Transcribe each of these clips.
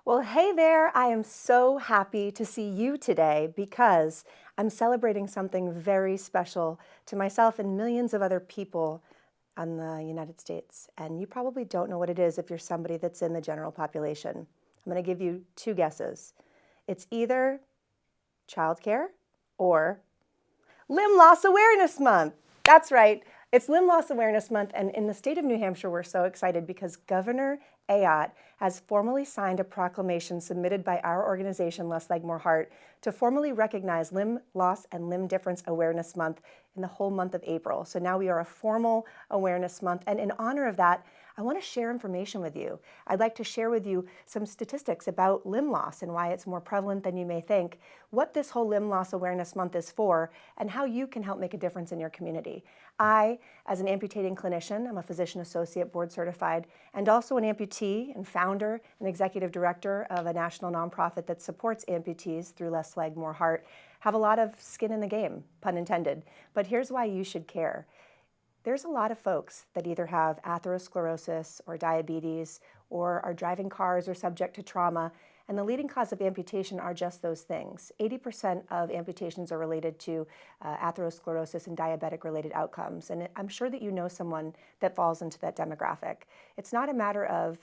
Well, hey there. I am so happy to see you today because I'm celebrating something very special to myself and millions of other people in the United States. And you probably don't know what it is if you're somebody that's in the general population. I'm going to give you two guesses. It's either childcare or Limb Loss Awareness Month. That's right. It's Limb Loss Awareness Month, and in the state of New Hampshire, we're so excited because Governor Ayotte has formally signed a proclamation submitted by our organization, Less Leg, More Heart, to formally recognize Limb Loss and Limb Difference Awareness Month in the whole month of April. So now we are a formal awareness month, and in honor of that, I want to share information with you. I'd like to share with you some statistics about limb loss and why it's more prevalent than you may think, what this whole Limb Loss Awareness Month is for, and how you can help make a difference in your community. I, as an amputating clinician, I'm a physician associate board certified, and also an amputee and founder and executive director of a national nonprofit that supports amputees through Less Leg, More Heart, have a lot of skin in the game, pun intended. But here's why you should care. There's a lot of folks that either have atherosclerosis or diabetes or are driving cars or subject to trauma, and the leading cause of amputation are just those things. 80% of amputations are related to atherosclerosis and diabetic-related outcomes, and I'm sure that you know someone that falls into that demographic. It's not a matter of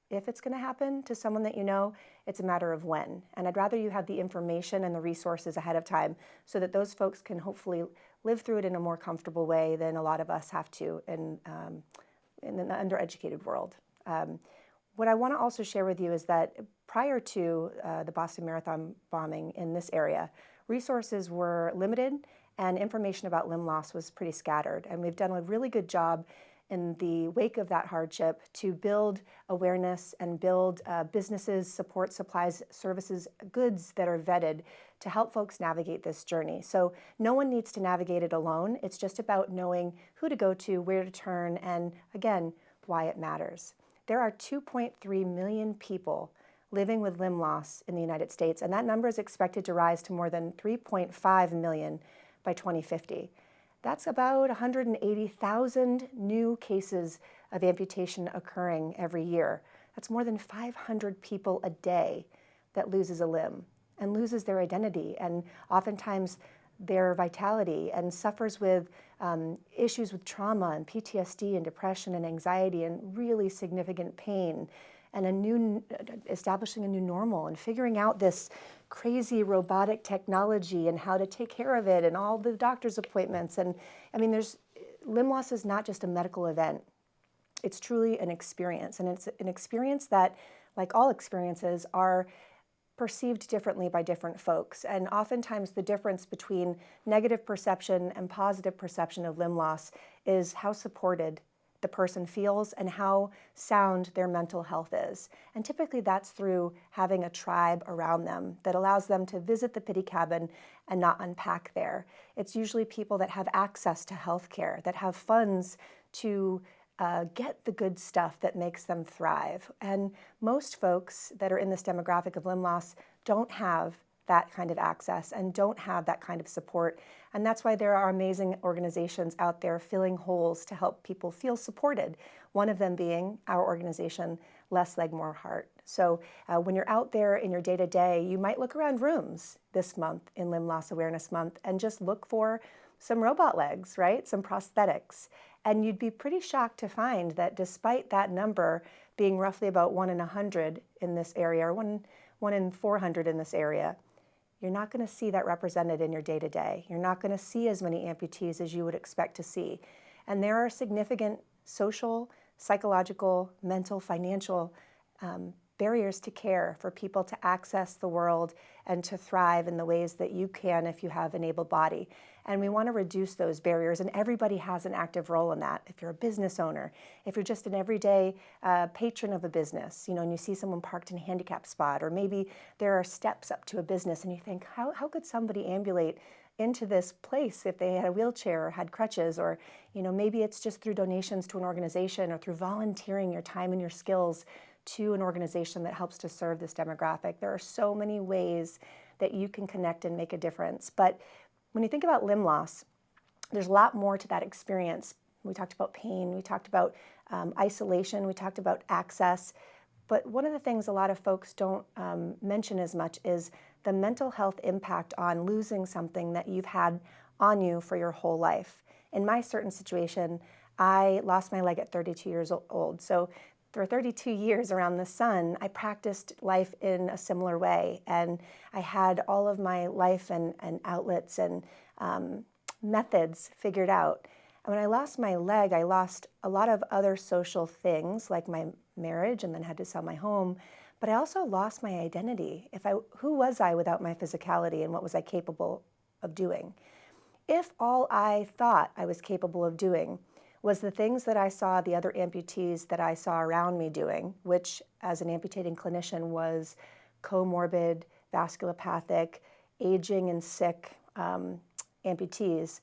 if it's going to happen to someone that you know, it's a matter of when. And I'd rather you have the information and the resources ahead of time so that those folks can hopefully live through it in a more comfortable way than a lot of us have to in an undereducated world. What I want to also share with you is that prior to the Boston Marathon bombing in this area, resources were limited and information about limb loss was pretty scattered. And we've done a really good job in the wake of that hardship to build awareness and build businesses, support supplies, services, goods that are vetted to help folks navigate this journey. So no one needs to navigate it alone. It's just about knowing who to go to, where to turn, and again, why it matters. There are 2.3 million people living with limb loss in the United States, and that number is expected to rise to more than 3.5 million by 2050. That's about 180,000 new cases of amputation occurring every year. That's more than 500 people a day that loses a limb and loses their identity and oftentimes their vitality and suffers with issues with trauma and PTSD and depression and anxiety and really significant pain and establishing a new normal and figuring out this crazy robotic technology and how to take care of it and all the doctor's appointments. And I mean, limb loss is not just a medical event. It's truly an experience. And it's an experience that, like all experiences, are perceived differently by different folks. And oftentimes the difference between negative perception and positive perception of limb loss is how supported the person feels and how sound their mental health is. And typically that's through having a tribe around them that allows them to visit the pity cabin and not unpack there. It's usually people that have access to health care, that have funds to get the good stuff that makes them thrive. And most folks that are in this demographic of limb loss don't have that kind of access and don't have that kind of support. And that's why there are amazing organizations out there filling holes to help people feel supported. One of them being our organization, Less Leg, More Heart. So when you're out there in your day-to-day, you might look around rooms this month in Limb Loss Awareness Month and just look for some robot legs, right? Some prosthetics. And you'd be pretty shocked to find that despite that number being roughly about 1 in 100 in this area, or one in 400 in this area, you're not going to see that represented in your day-to-day. You're not going to see as many amputees as you would expect to see. And there are significant social, psychological, mental, financial barriers to care for people to access the world and to thrive in the ways that you can if you have an able body. And we want to reduce those barriers, and everybody has an active role in that. If you're a business owner, if you're just an everyday patron of a business, and you see someone parked in a handicap spot, or maybe there are steps up to a business and you think, how could somebody ambulate into this place if they had a wheelchair or had crutches, or maybe it's just through donations to an organization or through volunteering your time and your skills to an organization that helps to serve this demographic. There are so many ways that you can connect and make a difference. But when you think about limb loss, there's a lot more to that experience. We talked about pain, we talked about isolation, we talked about access. But one of the things a lot of folks don't mention as much is the mental health impact on losing something that you've had on you for your whole life. In my certain situation, I lost my leg at 32 years old. So for 32 years around the sun, I practiced life in a similar way. And I had all of my life and outlets and methods figured out. And when I lost my leg, I lost a lot of other social things like my marriage and then had to sell my home. But I also lost my identity. Who was I without my physicality, and what was I capable of doing? If all I thought I was capable of doing was the things that I saw the other amputees that I saw around me doing, which as an amputating clinician was comorbid, vasculopathic, aging and sick amputees,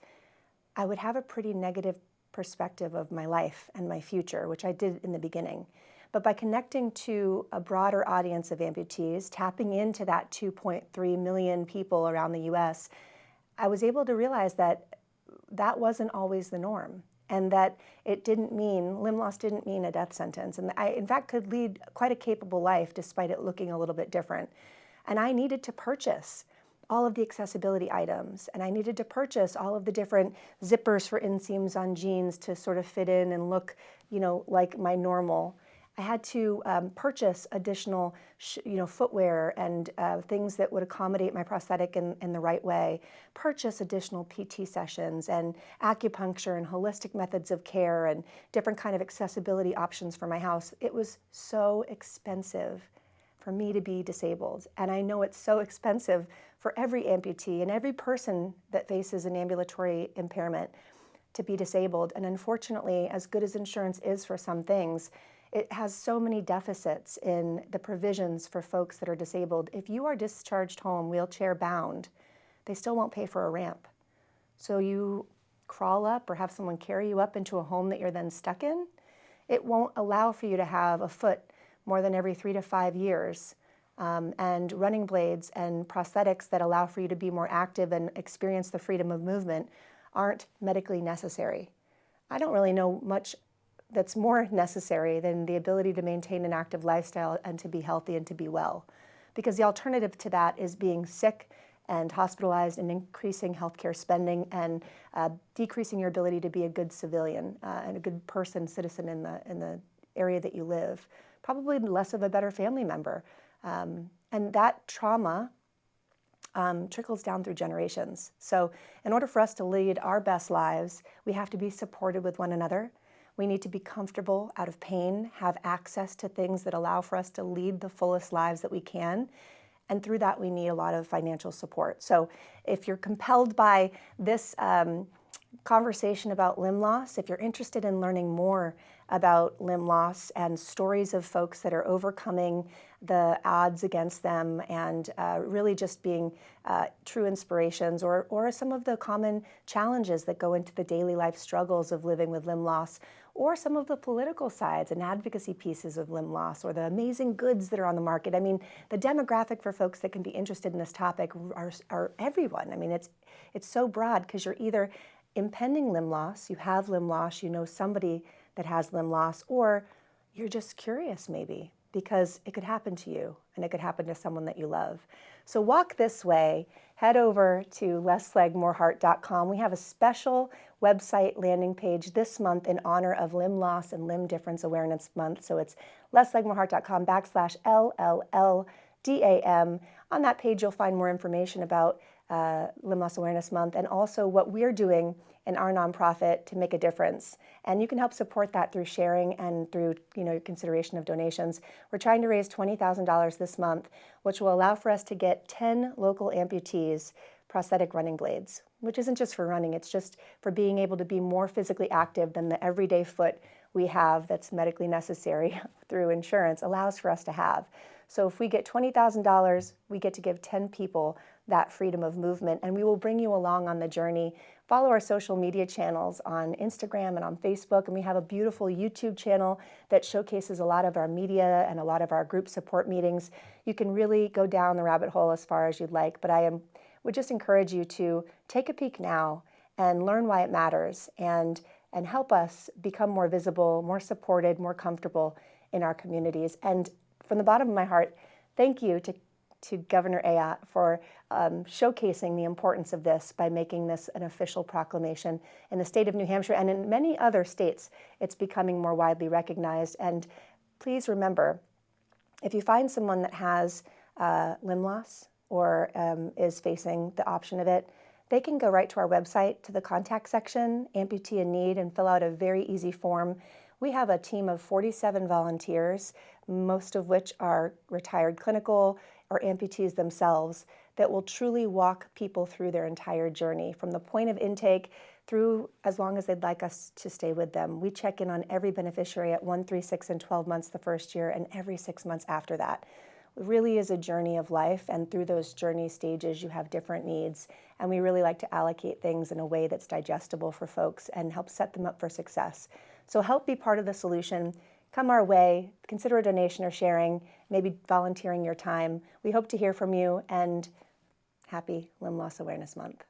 I would have a pretty negative perspective of my life and my future, which I did in the beginning. But by connecting to a broader audience of amputees, tapping into that 2.3 million people around the US, I was able to realize that that wasn't always the norm, and that limb loss didn't mean a death sentence. And I, in fact, could lead quite a capable life despite it looking a little bit different. And I needed to purchase all of the accessibility items, and I needed to purchase all of the different zippers for inseams on jeans to sort of fit in and look, like my normal. I had to purchase additional, footwear and things that would accommodate my prosthetic in the right way, purchase additional PT sessions and acupuncture and holistic methods of care and different kind of accessibility options for my house. It was so expensive for me to be disabled. And I know it's so expensive for every amputee and every person that faces an ambulatory impairment to be disabled. And unfortunately, as good as insurance is for some things, it has so many deficits in the provisions for folks that are disabled. If you are discharged home wheelchair bound, they still won't pay for a ramp. So you crawl up or have someone carry you up into a home that you're then stuck in. It won't allow for you to have a foot more than every 3 to 5 years, and running blades and prosthetics that allow for you to be more active and experience the freedom of movement aren't medically necessary. I don't really know much that's more necessary than the ability to maintain an active lifestyle and to be healthy and to be well. Because the alternative to that is being sick and hospitalized and increasing healthcare spending and decreasing your ability to be a good civilian and a good person, citizen in the area that you live. Probably less of a better family member. And that trauma trickles down through generations. So in order for us to lead our best lives, we have to be supported with one another. We need to be comfortable out of pain, have access to things that allow for us to lead the fullest lives that we can. And through that, we need a lot of financial support. So if you're compelled by this conversation about limb loss, if you're interested in learning more about limb loss and stories of folks that are overcoming the odds against them and really just being true inspirations, or some of the common challenges that go into the daily life struggles of living with limb loss, or some of the political sides and advocacy pieces of limb loss, or the amazing goods that are on the market. I mean, the demographic for folks that can be interested in this topic are everyone. I mean, it's so broad because you're either impending limb loss, you have limb loss, you know somebody that has limb loss, or you're just curious maybe because it could happen to you and it could happen to someone that you love. So walk this way, head over to lesslegmoreheart.com. We have a special website landing page this month in honor of Limb Loss and Limb Difference Awareness Month. So it's lesslegmoreheart.com/LLLDAM. On that page, you'll find more information about Limb Loss Awareness Month and also what we're doing in our nonprofit to make a difference. And you can help support that through sharing and through your consideration of donations. We're trying to raise $20,000 this month, which will allow for us to get 10 local amputees prosthetic running blades, which isn't just for running, it's just for being able to be more physically active than the everyday foot we have that's medically necessary through insurance allows for us to have. So if we get $20,000, we get to give 10 people that freedom of movement, and we will bring you along on the journey. Follow our social media channels on Instagram and on Facebook, and we have a beautiful YouTube channel that showcases a lot of our media and a lot of our group support meetings. You can really go down the rabbit hole as far as you'd like, but would just encourage you to take a peek now and learn why it matters and help us become more visible, more supported, more comfortable in our communities. And from the bottom of my heart, thank you to Governor Ayotte for showcasing the importance of this by making this an official proclamation in the state of New Hampshire, and in many other states it's becoming more widely recognized. And please remember, if you find someone that has limb loss or is facing the option of it, they can go right to our website, to the contact section, Amputee in Need, and fill out a very easy form. We have a team of 47 volunteers, most of which are retired clinical or amputees themselves, that will truly walk people through their entire journey, from the point of intake through as long as they'd like us to stay with them. We check in on every beneficiary at 1, 3, 6, and 12 months the first year, and every 6 months after that. It really is a journey of life, and through those journey stages you have different needs, and we really like to allocate things in a way that's digestible for folks and help set them up for success. So help be part of the solution. Come our way, consider a donation or sharing, maybe volunteering your time. We hope to hear from you, and happy Limb Loss Awareness Month.